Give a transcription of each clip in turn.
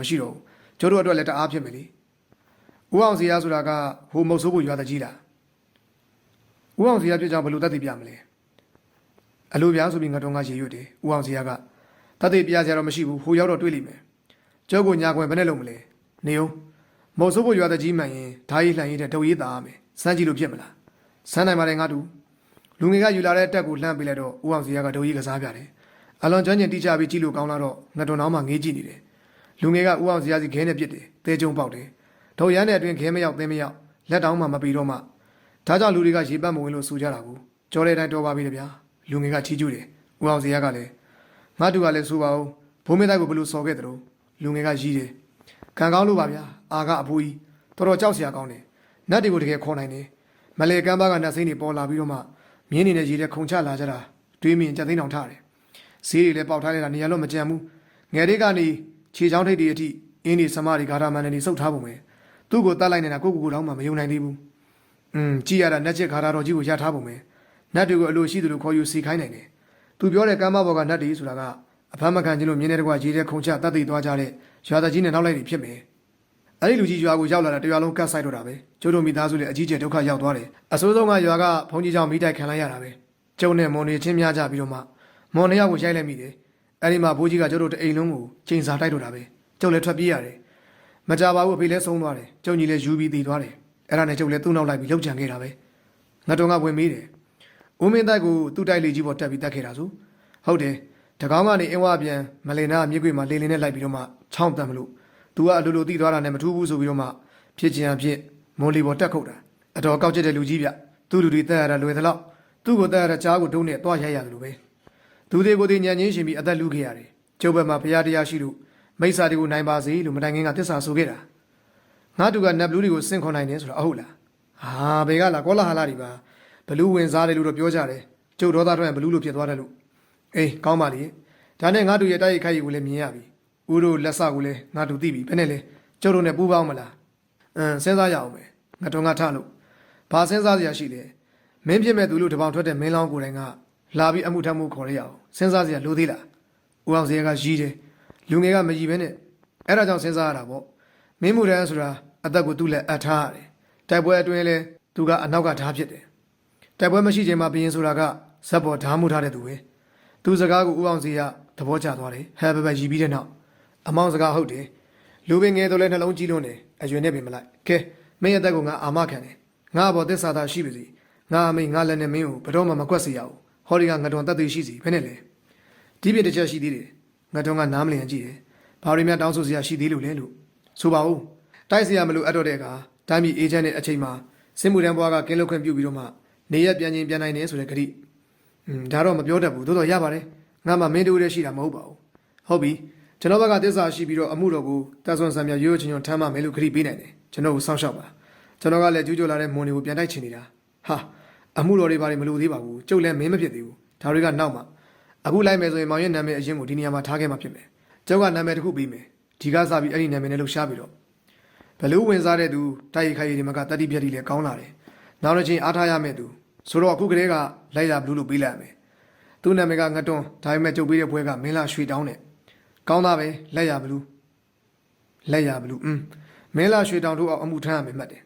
မရှိတော့ကျတို့အတွက်လည်းတအားဖြစ်မယ်လေဦးအောင်စီရဆိုတာကဟိုမုတ်ဆိုးဖို့ရွာတကြီးလားဦးအောင်စီရပြစ်ကြောင်ဘယ်လိုတတ်သိပြမလဲအလိုပြားဆိုပြီးငါတော့ငါရေရွတ်တယ်ဦးအောင်စီရကတတ်သိပြစရာတော့မရှိဘူးဟိုရောက်တော့တွေ့လိမ့်မယ်ကျောကိုညာခွင်ဘယ်နဲ့လုံးမလဲနေအောင်မုတ်ဆိုးဖို့ရွာတကြီးမှန်ရင်ဓာကြီးလှန်ရည်တဲ့ဒုတ်ရည်သားရမယ်စမ်းကြည့်လို့ဖြစ်မလားစမ်းနိုင်ပါတယ်ငါတူလူငယ်ကယူလာတဲ့တက်ကိုလှမ်းပေးလိုက်တော့ဦးအောင်စီရကဒုတ်ရည်ကစားပြတယ်အလွန်ကျွမ်းကျင်တိကျပြီးကြည့်လို့ကောင်းလာတော့ငါတော်နောက်မှငေးကြည့်နေတယ်လူငယ်ကဦးအောင်စီရစီခဲနဲ့ပြစ်တယ်တဲကျုံပေါက်တယ်ဒုတ်ရမ်းတဲ့အတွင်းခဲမရောက်သင်းမရောက်လက်တောင်းမှမပြီးတော့မှဒါကြောင့်လူတွေကရေပတ်မဝင်လို့စူကြတာကိုကြော်တဲ့တိုင်းတော်ပါပြီလေဗျာလူငယ်ကချီးကျူးတယ်ဦးအောင်စီရကလည်းငါတူကလည်းစူပါဦးဘိုးမင်းတိုက်ကိုဘယ်လိုစော်ခဲ့တယ်လို့လူငယ်ကရီးတယ်ခံကောင်းလို့ပါဗျာအာကအဖိုးကြီးတော်တော်ကြောက်စရာကောင်းတယ်နတ်တွေကိုတကယ်ခေါ်နိုင်တယ်မလဲကမ်းပါးကနတ်စိမ့်တွေပေါ်လာပြီးတော့မှမြင်းနေတဲ့ရေထဲခုန်ချလာကြတာတွေးမြင်ကြက်သိန်းအောင်ထားတယ်ဈေးတွေလည်းပေါက်ထားလိုက်တာနေရာလို့မကြံဘူးငယ်လေးကနေခြေချောင်းထိပ်တွေအထိအင်းဒီစမတွေဂါထာမန်တွေစုပ်ထားပုံပဲသူ့ကိုတတ်လိုက်နေတာကိုတောင်မှမယုံနိုင်သေးဘူးကြည်ရတာနတ်ချစ်ဂါထာတော်ကြီးကိုရထားပုံပဲနတ်တွေကိုအလိုရှိသလိုခေါ်ယူစီခိုင်းနိုင်တယ်သူပြောတဲ့ကမ်းမဘော်ကနတ်တွေဆိုတာကအဖမ်းမခံခြင်းလို့မြင်းတဲ့ကွာရေထဲခုန်ချတတ်သိသွားကြတဲ့ရွာသားကြီးနဲ့နောက်လိုက်တွေဖြစ်မယ်အဲ့ဒီလူကြီးရွာကိုရောက်လာတာတရားလုံးကတ်ဆိုင်တော့တာပဲကျိုးတို့မိသားစုလည်းအကြီးကျယ်ဒုက္ခရောက်သွားတယ်အဆိုးဆုံးကရွာကဘုန်းကြီးကြောင့်မိတိုက်ခံလိုက်ရတာပဲကျုံနဲ့မွန်တွေချင်းများကြပြီးတော့မှမွန်နှစ်ယောက်ကိုရိုက်လိုက်မိတယ်အဲ့ဒီမှာဘိုးကြီးကကျိုးတို့တအိမ်လုံးကိုချိန်စာတိုက်တော့တာပဲကျုပ်လည်းထွက်ပြေးရတယ်မကြပါဘူးအဖေလည်းဆုံးသွားတယ်ကျုံကြီးလည်းယူပြီးတည်သွားတယ်အဲ့ဒါနဲ့ကျုပ်လည်းသူ့နောက်လိုက်ပြီးလှုပ်ကြံခဲ့တာပဲငါတော်ကဝင်မေးတယ်ဦးမင်းတိုက်ကိုသူ့တိုက်လေးကြီးပေါ်တက်ပြီးတက်ခဲ့တာဆိုဟုတ်တယ်တကောင်းကနေအင်းဝပြန်မလင်နာမြေခွေမှာလေလင်းနဲ့လိုက်ပြီးတော့မှချောင်းတန်မလို့သူကအလိုလိုတိသွားတာနဲ့မထူးဘူးဆိုပြီးတော့မှဖြစ်ချင်အဖြစ်မွန်လီပေါ်တက်ခုတ်တာအတော်ကောက်ကျတဲ့လူကြီးဗျသူ့လူတွေတက်ရတာလွယ်သလောက်သူ့ကိုတက်ရတဲ့ကြားကိုတုံးနဲ့သွားရိုက်ရတယ်လို့ပဲသူတွေကိုယ်တည်ညံ့ချင်းရှင်ပြီးအသက်လူခဲ့ရတယ်ကျုပ်ဘက်မှာဘုရားတရားရှိလို့မိစ္ဆာတွေကိုနိုင်ပါစေလို့မတိုင်ခင်ကသစ္စာဆိုခဲ့တာငါတူကနတ်ဘလူးတွေကိုစင့်ခေါ်နိုင်တယ်ဆိုတာအဟုတ်လားဟာဘေကလာကောလာဟာလာတွေပါဘလူးဝင်စားတယ်လို့တော့ပြောကြတယ်ကျုပ်ဒေါသထွက်ရင်ဘလူးလို့ဖြစ်သွားတယ်လို့အေးကောင်းပါလေဒါနဲ့ငါတူရဲ့တိုက်ရိုက်ခိုက်ရီကိုလည်းမြင်ရပြီဦးတို့လက်စကိုလည်းငါတူသိပြီဘယ်နဲ့လဲကျုပ်တို့နဲ့ပူးပေါင်းမလားစဉ်းစားရအောင်ပဲငါတော်ငါထလို့ဘာစဉ်းစားစရာရှိလဲမင်းဖြစ်မဲ့သူလို့တပေါင်းထွက်တဲ့မင်းလောင်းကိုယ်တိုင်ကလာပြီးအမှုထမ်းမှုခေါ်ရအောင်စဉ်းစားစရာလိုသေးလားဦးအောင်စရာကရီးတယ်လူငယ်ကမရီးပဲနဲ့အဲ့ဒါကြောင့်စဉ်းစားရတာပေါ့မင်းမှုတန်းဆိုတာအသက်ကိုသူ့လက်အပ်ထားရတယ်တိုက်ပွဲအတွင်းလဲသူကအနောက်ကဓားဖြစ်တယ်တိုက်ပွဲမရှိချိန်မှာဘရင်ဆိုတာကဇက်ပေါ်ဓားမှုထားတဲ့သူပဲသူစကားကိုဦးအောင်စရာသဘောကျသွားတယ်ဟဲဘဘရီးပြီးတဲ့နောက်အမောင်စကားဟုတ်တယ်လူပင်ငယ်တော့လဲနှလုံးကြီးလွန်းတယ်အရွယ်နဲ့ပင်မလိုက်ကဲမင်းရဲ့တက်ကိုငါအာမခံတယ်ငါဘောသစ္စာသာရှိပါစီငါအမိငါလည်းနဲ့မင်းကိုဘယ်တော့မှမကွက်စေရအောင်ဟောဒီကငါတော်တက်သေးရှိစီဘယ်နဲ့လဲဒီပြတစ်ချက်ရှိသေးတယ်ငါတော်ကနားမလည်ကြည့်တယ်ဘာတွေများတောင်းဆိုစရာရှိသေးလို့လဲလို့ဆိုပါဦးတိုက်စရာမလိုအပ်တော့တဲ့အခါတိုင်းပြည်အေဂျင့်နဲ့အချိန်မှာစစ်မှုထမ်းဘွားကကင်းလုတ်ခွင့်ပြုပြီးတော့မှနေရပြန်ချင်းပြန်နိုင်တယ်ဆိုတဲ့ဂရိဒါတော့မပြောတတ်ဘူးသို့တော့ရပါတယ်ငါမှမင်းတို့ရဲ့ရှိတာမဟုတ်ပါဘူးဟုတ်ပြီကျွန်တော်ဘက်ကသစ္စာရှိပြီးတော့အမှုတော်ကိုတပ်ဆွမ်းဆံမြရိုးချင်ချွန်ထမ်းမှမယ်လို့ဂရိပေးနိုင်တယ်ကျွန်တော်ကိုစောင့်ရှောက်ပါကျွန်တော်ကလည်းကျူးကျော်လာတဲ့မွန်တွေကိုပြန်တိုက်ချင်နေတာဟာအမှုတော်တွေဘာတွေမလို့သေးပါဘူးကျုပ်လည်းမင်းမဖြစ်သေးဘူးဒါတွေကနောက်မှအခုလိုက်မယ်ဆိုရင်မောင်ရဲ့နာမည်အရင်ကိုဒီနေရာမှာထားခဲ့မှဖြစ်မယ်ကျုပ်ကနာမည်တစ်ခုပေးမယ်ဒီကစားပြီးအဲ့ဒီနာမည်နဲ့လှုပ်ရှားပြီးတော့ဘလူးဝင်စားတဲ့သူတိုက်ရိုက်ခိုက်ရည်ဒီမှာကတတိပြက်တီလည်းကောင်းလာတယ်နောက်တစ်ချိန်အားထားရမယ့်သူဆိုတော့အခုကလေးကလိုက်ရဘလူးလို့ပေးလိုက်ရမယ်သူ့နာမည်ကငတွန်းဒါပေမဲ့ကျုပ်ပေးတဲ့ဘွဲကမင်းလာရွှေတောင်းတဲ့ကောင်းသားပဲလက်ရဘလူးမင်းလာရွှေတောင်တို့အောင်အမှုထမ်းရမယ်မှတ်တယ်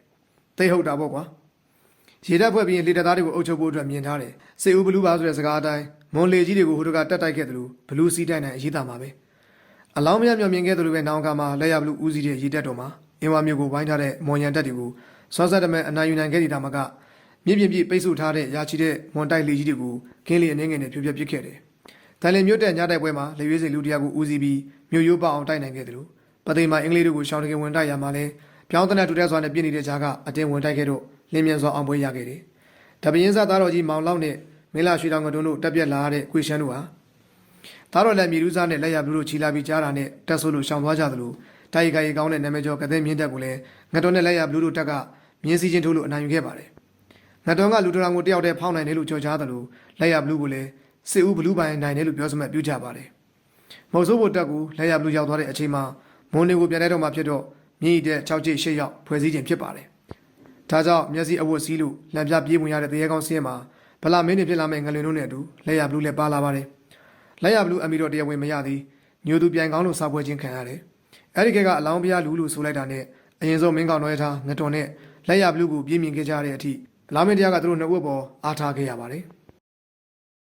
သိဟုတ်တာပေါ့ကွာရေတပ်ဖွဲ့ပြီးလေတပ်သားတွေကိုအုပ်ချုပ်ဖို့အတွက်မြင်ထားတယ်စေဦးဘလူးပါဆိုတဲ့စကားအတိုင်းမွန်လေကြီးတွေကိုဟိုတကတက်တိုက်ခဲ့တယ်လို့ဘလူးစီးတိုင်းနိုင်အရေးတာမှာပဲအလောင်းမရမျှမြင်ခဲ့တယ်လို့ပဲနောင်ကမှာလက်ရဘလူးဦးစီးတဲ့ရေတပ်တော်မှာအင်ဝါမျိုးကိုဝိုင်းထားတဲ့မွန်ရန်တပ်တွေကိုစောစက်တမဲအနိုင်ယူနိုင်ခဲ့တဲ့တာမှာကမြင့်ပြင်းပြပိတ်ဆို့ထားတဲ့ရာချီတဲ့မွန်တိုက်လေကြီးတွေကိုကင်းလီအနေငယ်နဲ့ဖြိုးပြပစ်ခဲ့တယ်။တိုင်လင်မြို့တဲ့ညတိုက်ပွဲမှာလေရွေးစီလူတယောက်ကိုဦးစီးပြီးမြို့ရိုးပအောင်တိုက်နိုင်ခဲ့တယ်လို့ပသိမ်မှာအင်္ဂလိပ်တို့ကိုရှောင်းတကင်ဝင်တိုက်ရမှာလဲပြောင်းတဲ့တူတဲ့စွာနဲ့ပြည့်နေတဲ့ကြားကအတင်းဝင်တိုက်ခဲ့တော့လင်းမြန်စွာအောင်ပွဲရခဲ့တယ်။တပင်းစားသားတော်ကြီးမောင်လောက်နဲ့မင်းလာရွှေတောင်ကတွန်းတို့တက်ပြက်လာတဲ့ကွေရှမ်းတို့ဟာသားတော်လည်းမြေလူစားနဲ့လက်ရဘလူးတို့ချီလာပြီးကြားတာနဲ့တက်ဆိုးလို့ရှောင်သွားကြသလိုတိုက်ခိုက်ကောင်းတဲ့နာမည်ကျော်ကတဲ့မြင့်တက်ကိုလည်းငတော်နဲ့လက်ရဘလူးတို့တက်ကမြင်းစည်းချင်းထိုးလို့အနိုင်ယူခဲ့ပါတယ်ငတော်ကလူတော်ကိုတယောက်တည်းဖောင်းနိုင်တယ်လို့ကြော်ကြားသလိုလက်ရဘလူးကိုလည်းစစ်ဦးဘလူးပိုင်နိုင်တယ်လို့ပြောစမှတ်ပြုကြပါတယ်မဟုတ်ဆိုးဖို့တက်ကိုလက်ရဘလူးရောက်သွားတဲ့အချိန်မှာမွန်တွေကိုပြန်လိုက်တော့မှဖြစ်တော့မြည်တဲ့6ကျိတ်8ရောက်ဖွဲ့စည်းခြင်းဖြစ်ပါတယ်ဒါကြောင့်မျက်စိအဝတ်စည်းလို့လမ်းပြပြေးဝင်ရတဲ့တရေကောင်းစင်းမှာဗလာမင်းတွေဖြစ်လာမဲ့ငလင်တို့နဲ့အတူလက်ရဘလူးလည်းပါလာပါတယ်လက်ရဘလူးအမီတော့တရားဝင်မရသည်ညိုသူပြန်ကောင်းလို့စာပွဲချင်းခံရတယ် အဲ့ဒီကကအလောင်းပြားလူလို့ဆိုလိုက်တာနဲ့အရင်ဆုံးမင်းကောင်တော်ရထားငတွန်နဲ့လက်ရဘလူးကိုပြင်းမြင်ခဲ့ကြတဲ့အထိအလောင်းမင်းတရားကသူတို့နှစ်ဦးပေါ်အားထားခဲ့ရပါတယ်